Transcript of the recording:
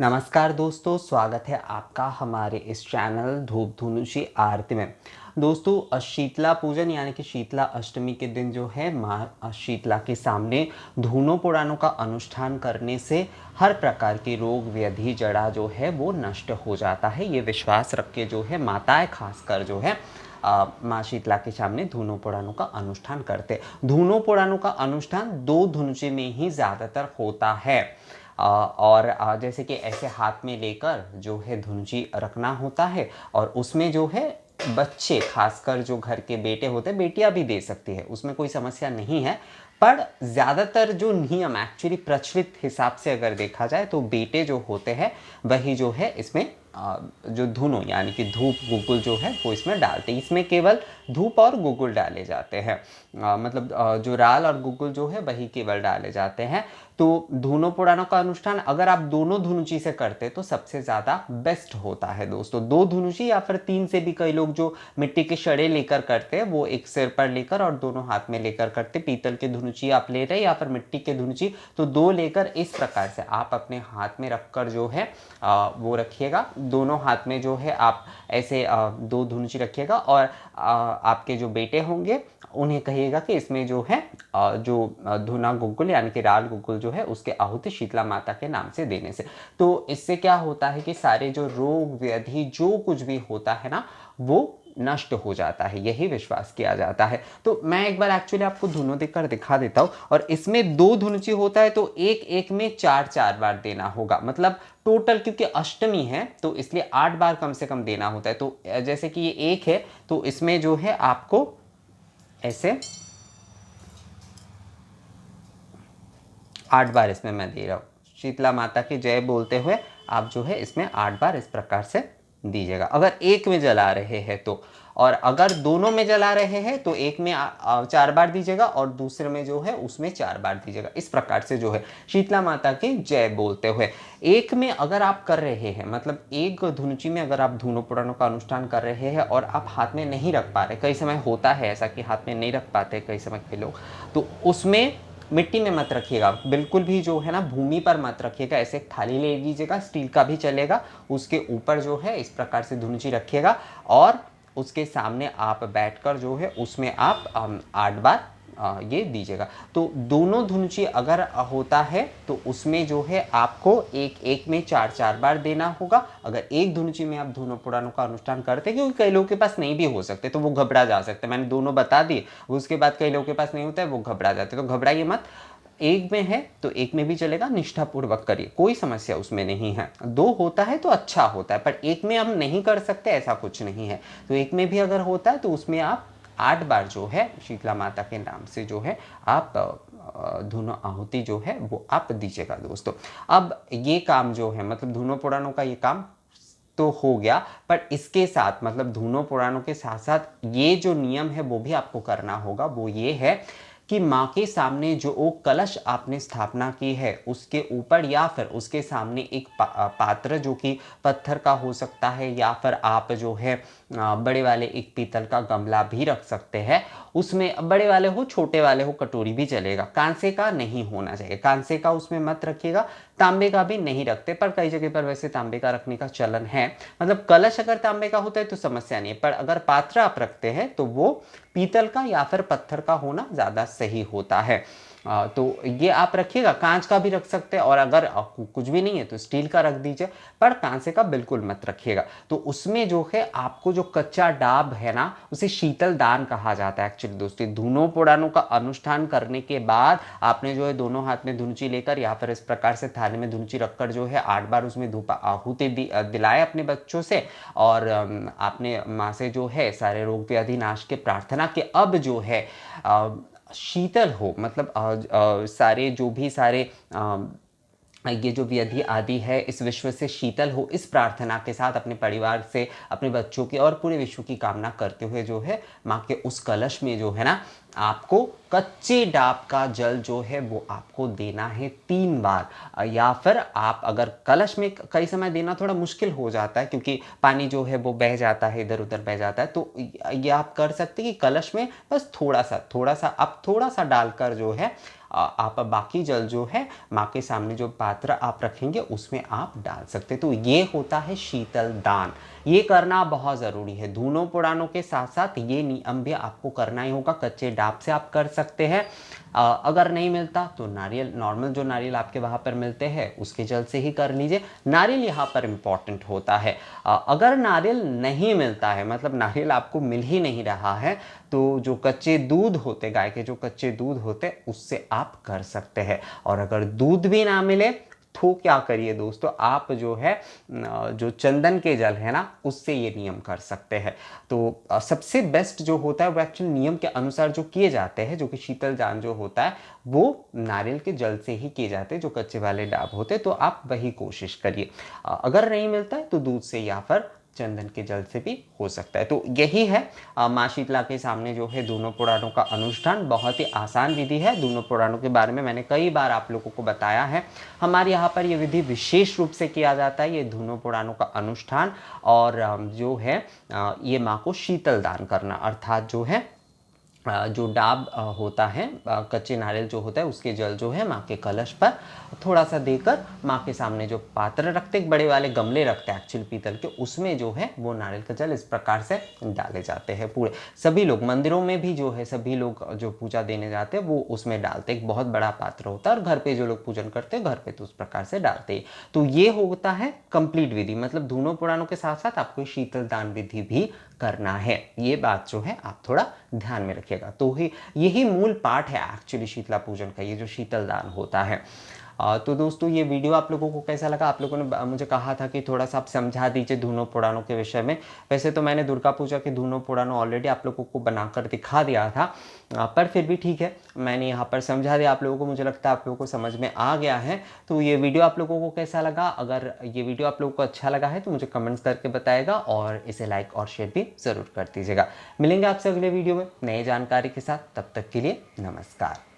नमस्कार दोस्तों, स्वागत है आपका हमारे इस चैनल धूप धुनुषी आरती में। दोस्तों, शीतला पूजन यानी कि शीतला अष्टमी के दिन जो है माँ शीतला के सामने धूनों पुराणों का अनुष्ठान करने से हर प्रकार की रोग व्याधि जड़ा जो है वो नष्ट हो जाता है। ये विश्वास रख के जो है माताएं खासकर जो है माँ शीतला के सामने धूनों पुराणों का अनुष्ठान करते। धूनों पुराणों का अनुष्ठान दो धुनुची में ही ज़्यादातर होता है। और जैसे कि ऐसे हाथ में लेकर जो है धुंजी रखना होता है और उसमें जो है बच्चे, खासकर जो घर के बेटे होते हैं, बेटियां भी दे सकती है, उसमें कोई समस्या नहीं है। पर ज़्यादातर जो नियम एक्चुअली प्रचलित हिसाब से अगर देखा जाए तो बेटे जो होते हैं वही जो है इसमें जो धुनो यानी कि धूप गुगुल जो है वो इसमें डालते हैं। इसमें केवल धूप और गुगुल डाले जाते हैं, मतलब जो राल और गुगुल जो है वही केवल डाले जाते हैं। तो धुनो पुराणों का अनुष्ठान अगर आप दोनों धुनुची से करते तो सबसे ज़्यादा बेस्ट होता है दोस्तों। दो धुनुची या फिर तीन से भी कई लोग जो मिट्टी के छड़े लेकर करते हैं वो एक सिर पर लेकर और दोनों हाथ में लेकर करते। पीतल के धुनुची आप ले रहे या फिर मिट्टी के धुनुची, तो दो लेकर इस प्रकार से आप अपने हाथ में रखकर जो है वो रखिएगा। दोनों हाथ में जो है आप ऐसे दो धुनुची रखिएगा और आपके जो बेटे होंगे उन्हें कहिएगा कि इसमें जो है जो धुना गुगुल यानी कि राल गुगुल जो है उसके आहुति शीतला माता के नाम से देने से, तो इससे क्या होता है कि सारे जो रोग व्याधि जो कुछ भी होता है ना वो नष्ट हो जाता है, यही विश्वास किया जाता है। तो मैं एक बार एक्चुअली आपको धुनो देकर दिखा देता हूँ। और इसमें दो धुनुची होता है तो एक एक में चार चार बार देना होगा, मतलब टोटल, क्योंकि अष्टमी है तो इसलिए 8 बार कम से कम देना होता है। तो जैसे कि ये एक है तो इसमें जो है आपको ऐसे 8 बार इसमें मैं दे रहा हूँ। शीतला माता की जय बोलते हुए आप जो है इसमें 8 बार इस प्रकार से दीजिएगा, अगर एक में जला रहे हैं तो। और अगर दोनों में जला रहे हैं तो एक में 4 बार दीजिएगा और दूसरे में जो है उसमें 4 बार दीजिएगा। इस प्रकार से जो है शीतला माता की जय बोलते हुए एक में अगर आप कर रहे हैं, मतलब एक धुनुची में अगर आप धुनो पुराणों का अनुष्ठान कर रहे हैं और आप हाथ में नहीं रख पा रहे, कई समय होता है ऐसा कि हाथ में नहीं रख पाते कई समय के लोग, तो उसमें मिट्टी में मत रखिएगा, बिल्कुल भी जो है ना भूमि पर मत रखिएगा। ऐसे एक थाली ले लीजिएगा, स्टील का भी चलेगा, उसके ऊपर जो है इस प्रकार से धुनुची रखिएगा और उसके सामने आप बैठकर जो है उसमें आप 8 बार ये दीजिएगा। तो दोनों धुनुची अगर होता है तो उसमें जो है आपको एक एक में 4 4 बार देना होगा। अगर एक धुनुची में आप धुनो पुराणों का अनुष्ठान करते हैं, क्योंकि कई लोगों के पास नहीं भी हो सकते तो वो घबरा जा सकते हैं, मैंने दोनों बता दिए, उसके बाद कई लोगों के पास नहीं होता है वो घबरा जाते, तो घबराइए मत। एक में है तो एक में भी चलेगा, निष्ठापूर्वक करिए, कोई समस्या उसमें नहीं है। दो होता है तो अच्छा होता है, पर एक में हम नहीं कर सकते ऐसा कुछ नहीं है। तो एक में भी अगर होता है तो उसमें आप 8 बार जो है शीतला माता के नाम से जो है आप धुनो आहुति जो है वो आप दीजिएगा दोस्तों। अब ये काम जो है, मतलब धुनो पुराणों का ये काम तो हो गया, पर इसके साथ मतलब धुनो पुराणों के साथ साथ ये जो नियम है वो भी आपको करना होगा। वो ये है कि माँ के सामने जो वो कलश आपने स्थापना की है उसके ऊपर या फिर उसके सामने एक पात्र जो कि पत्थर का हो सकता है या फिर आप जो है बड़े वाले एक पीतल का गमला भी रख सकते हैं। उसमें बड़े वाले हो छोटे वाले हो कटोरी भी चलेगा, कांसे का नहीं होना चाहिए, कांसे का उसमें मत रखिएगा। तांबे का भी नहीं रखते, पर कई जगह पर वैसे तांबे का रखने का चलन है। मतलब कलश अगर तांबे का होता है तो समस्या नहीं है, पर अगर पात्र आप रखते हैं तो वो पीतल का या फिर पत्थर का होना ज़्यादा सही होता है। तो ये आप रखिएगा, कांच का भी रख सकते हैं और अगर कुछ भी नहीं है तो स्टील का रख दीजिए, पर कांसे का बिल्कुल मत रखिएगा। तो उसमें जो है आपको जो कच्चा डाब है ना उसे शीतल दान कहा जाता है एक्चुअली दोस्तों। धुनो पुराणों का अनुष्ठान करने के बाद आपने जो है दोनों हाथ में धुनुची लेकर या फिर इस प्रकार से थाली में धुनुची रखकर जो है 8 बार उसमें धूप आहुति दिलाए अपने बच्चों से, और आपने माँ से जो है सारे रोग व्याधि नाश के प्रार्थना के अब जो है शीतल हो, मतलब सारे जो भी सारे ये जो व्याधि आदि है इस विश्व से शीतल हो, इस प्रार्थना के साथ अपने परिवार से, अपने बच्चों की और पूरे विश्व की कामना करते हुए जो है माँ के उस कलश में जो है ना आपको कच्चे डाब का जल जो है वो आपको देना है 3 बार। या फिर आप अगर कलश में कई समय देना थोड़ा मुश्किल हो जाता है क्योंकि पानी जो है वो बह जाता है, इधर उधर बह जाता है, तो ये आप कर सकते हैं कि कलश में बस थोड़ा सा आप थोड़ा सा डालकर जो है आप बाकी जल जो है माँ के सामने जो पात्र आप रखेंगे उसमें आप डाल सकते हैं। तो ये होता है शीतल दान। ये करना बहुत ज़रूरी है। धूनों पुराणों के साथ साथ ये नियम भी आपको करना ही होगा। कच्चे डाब से आप कर सकते हैं, अगर नहीं मिलता तो नारियल, नॉर्मल जो नारियल आपके वहाँ पर मिलते हैं उसके जल से ही कर लीजिए। नारियल यहाँ पर इम्पॉर्टेंट होता है। अगर नारियल नहीं मिलता है, मतलब नारियल आपको मिल ही नहीं रहा है, तो जो कच्चे दूध होते, गाय के जो कच्चे दूध होते, उससे आप कर सकते हैं। और अगर दूध भी ना मिले तो क्या करिए दोस्तों, आप जो है जो चंदन के जल है ना, उससे ये नियम कर सकते हैं। तो सबसे बेस्ट जो होता है वो एक्चुअल नियम के अनुसार जो किए जाते हैं, जो कि शीतल दान जो होता है वो नारियल के जल से ही किए जाते हैं, जो कच्चे वाले डाब होते हैं। तो आप वही कोशिश करिए। अगर नहीं मिलता है तो दूध से या फिर चंदन के जल से भी हो सकता है। तो यही है माँ शीतला के सामने जो है दोनों पुराणों का अनुष्ठान। बहुत ही आसान विधि है। दोनों पुराणों के बारे में मैंने कई बार आप लोगों को बताया है। हमारे यहाँ पर ये विधि विशेष रूप से किया जाता है, ये दोनों पुराणों का अनुष्ठान। और जो है ये माँ को शीतल दान करना, अर्थात जो है जो डाब होता है, कच्चे नारियल जो होता है उसके जल जो है माँ के कलश पर थोड़ा सा देकर माँ के सामने जो पात्र रखते, बड़े वाले गमले रखते हैं एक्चुअली पीतल के, उसमें जो है वो नारियल का जल इस प्रकार से डाले जाते हैं। पूरे सभी लोग मंदिरों में भी जो है सभी लोग जो पूजा देने जाते हैं वो उसमें डालते, एक बहुत बड़ा पात्र होता है। और घर पे जो लोग पूजन करते हैं घर पे तो उस प्रकार से डालते हैं। तो ये होता है कंप्लीट विधि। मतलब दोनों पुराणों के साथ साथ आपको शीतल दान विधि भी करना है। ये बात जो है आप थोड़ा ध्यान में रखिएगा। तो यही मूल पाठ है एक्चुअली शीतला पूजन का, ये जो शीतल दान होता है। तो दोस्तों ये वीडियो आप लोगों को कैसा लगा? आप लोगों ने मुझे कहा था कि थोड़ा सा आप समझा दीजिए दोनों पुराणों के विषय में। वैसे तो मैंने दुर्गा पूजा के दोनों पुराणों ऑलरेडी आप लोगों को बनाकर दिखा दिया था, पर फिर भी ठीक है, मैंने यहाँ पर समझा दिया आप लोगों को। मुझे लगता है आप लोगों को समझ में आ गया है। तो ये वीडियो आप लोगों को कैसा लगा? अगर ये वीडियो आप लोगों को अच्छा लगा है तो मुझे कमेंट्स करके बताएगा और इसे लाइक और शेयर भी ज़रूर कर दीजिएगा। मिलेंगे आपसे अगले वीडियो में नई जानकारी के साथ। तब तक के लिए नमस्कार।